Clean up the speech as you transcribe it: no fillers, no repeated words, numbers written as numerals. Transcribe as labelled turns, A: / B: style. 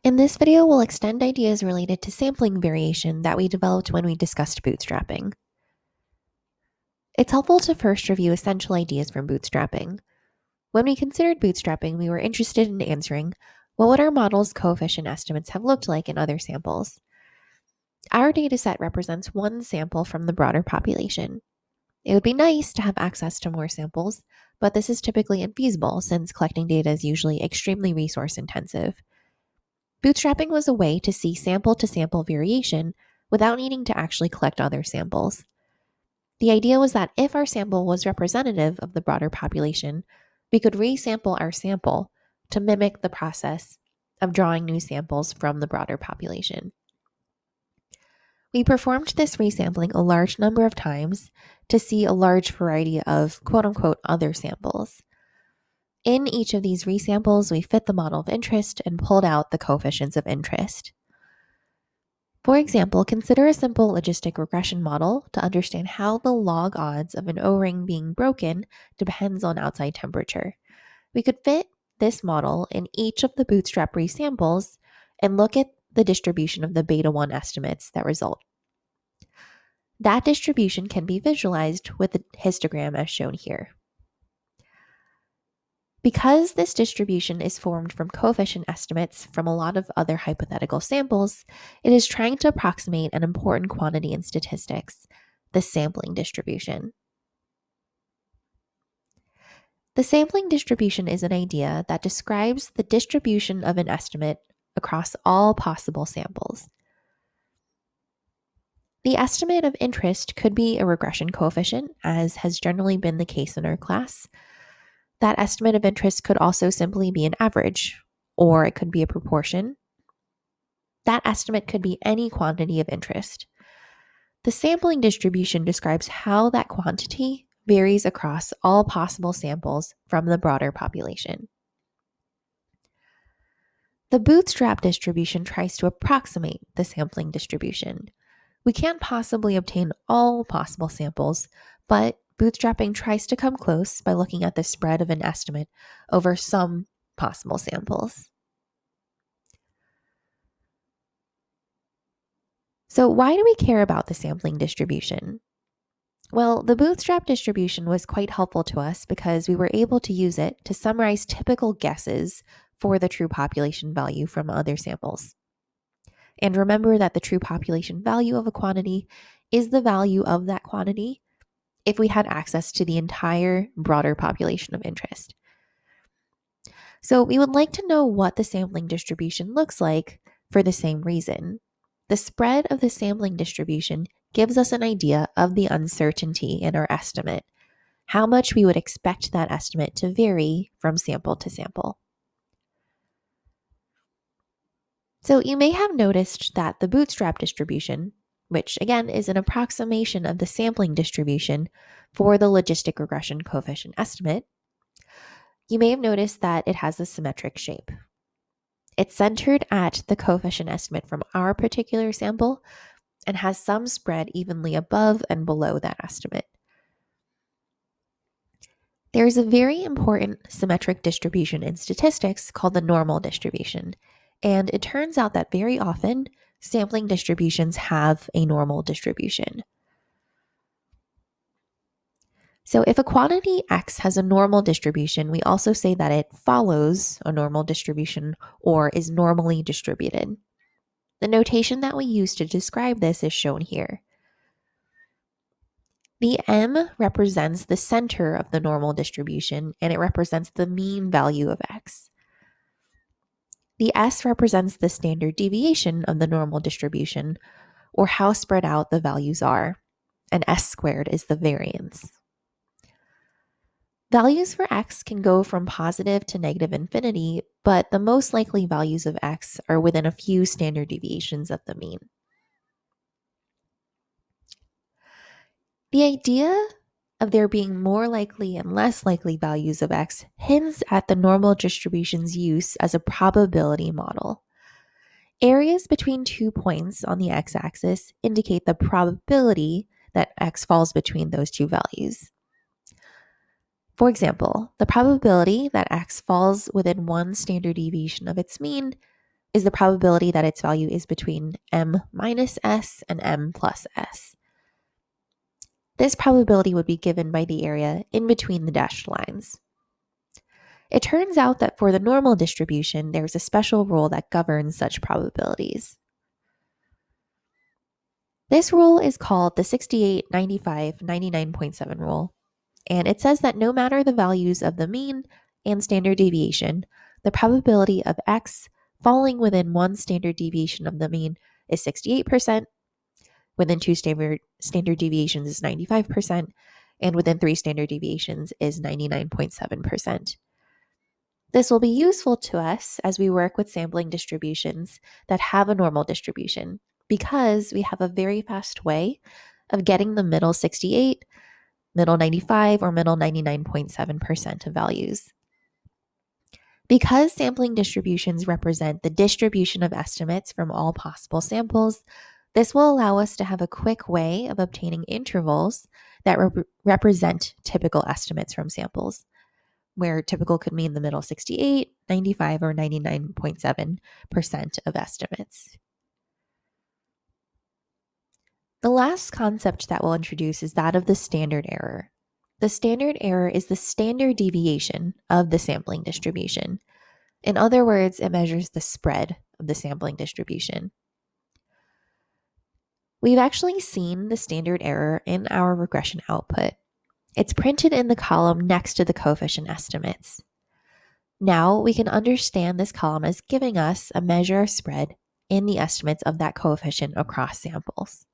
A: In this video, we'll extend ideas related to sampling variation that we developed when we discussed bootstrapping. It's helpful to first review essential ideas from bootstrapping. When we considered bootstrapping, we were interested in answering, what would our model's coefficient estimates have looked like in other samples? Our dataset represents one sample from the broader population. It would be nice to have access to more samples, but this is typically infeasible since collecting data is usually extremely resource intensive. Bootstrapping was a way to see sample-to-sample variation without needing to actually collect other samples. The idea was that if our sample was representative of the broader population, we could resample our sample to mimic the process of drawing new samples from the broader population. We performed this resampling a large number of times to see a large variety of quote-unquote other samples. In each of these resamples, we fit the model of interest and pulled out the coefficients of interest. For example, consider a simple logistic regression model to understand how the log odds of an O-ring being broken depends on outside temperature. We could fit this model in each of the bootstrap resamples and look at the distribution of the beta 1 estimates that result. That distribution can be visualized with a histogram as shown here. Because this distribution is formed from coefficient estimates from a lot of other hypothetical samples, it is trying to approximate an important quantity in statistics, the sampling distribution. The sampling distribution is an idea that describes the distribution of an estimate across all possible samples. The estimate of interest could be a regression coefficient, as has generally been the case in our class. That estimate of interest could also simply be an average, or it could be a proportion. That estimate could be any quantity of interest. The sampling distribution describes how that quantity varies across all possible samples from the broader population. The bootstrap distribution tries to approximate the sampling distribution. We can't possibly obtain all possible samples, but bootstrapping tries to come close by looking at the spread of an estimate over some possible samples. So why do we care about the sampling distribution? Well, the bootstrap distribution was quite helpful to us because we were able to use it to summarize typical guesses for the true population value from other samples. And remember that the true population value of a quantity is the value of that quantity if we had access to the entire broader population of interest. So we would like to know what the sampling distribution looks like for the same reason. The spread of the sampling distribution gives us an idea of the uncertainty in our estimate, how much we would expect that estimate to vary from sample to sample. So you may have noticed that the bootstrap distribution, which again is an approximation of the sampling distribution for the logistic regression coefficient estimate, you may have noticed that it has a symmetric shape. It's centered at the coefficient estimate from our particular sample and has some spread evenly above and below that estimate. There's a very important symmetric distribution in statistics called the normal distribution, and it turns out that very often sampling distributions have a normal distribution. So if a quantity X has a normal distribution, we also say that it follows a normal distribution or is normally distributed. The notation that we use to describe this is shown here. The M represents the center of the normal distribution, and it represents the mean value of X. The S represents the standard deviation of the normal distribution, or how spread out the values are, and S squared is the variance. Values for X can go from positive to negative infinity, but the most likely values of X are within a few standard deviations of the mean. The idea of there being more likely and less likely values of X hints at the normal distribution's use as a probability model. Areas between 2 points on the x-axis indicate the probability that X falls between those two values. For example, the probability that X falls within one standard deviation of its mean is the probability that its value is between m minus s and m plus s. This probability would be given by the area in between the dashed lines. It turns out that for the normal distribution, there's a special rule that governs such probabilities. This rule is called the 68, 95, 99.7 rule, and it says that no matter the values of the mean and standard deviation, the probability of x falling within one standard deviation of the mean is 68%, within two standard deviations is 95%, and within three standard deviations is 99.7%. This will be useful to us as we work with sampling distributions that have a normal distribution, because we have a very fast way of getting the middle 68, middle 95, or middle 99.7% of values. Because sampling distributions represent the distribution of estimates from all possible samples, this will allow us to have a quick way of obtaining intervals that represent typical estimates from samples, where typical could mean the middle 68, 95, or 99.7% of estimates. The last concept that we'll introduce is that of the standard error. The standard error is the standard deviation of the sampling distribution. In other words, it measures the spread of the sampling distribution. We've actually seen the standard error in our regression output. It's printed in the column next to the coefficient estimates. Now we can understand this column as giving us a measure of spread in the estimates of that coefficient across samples.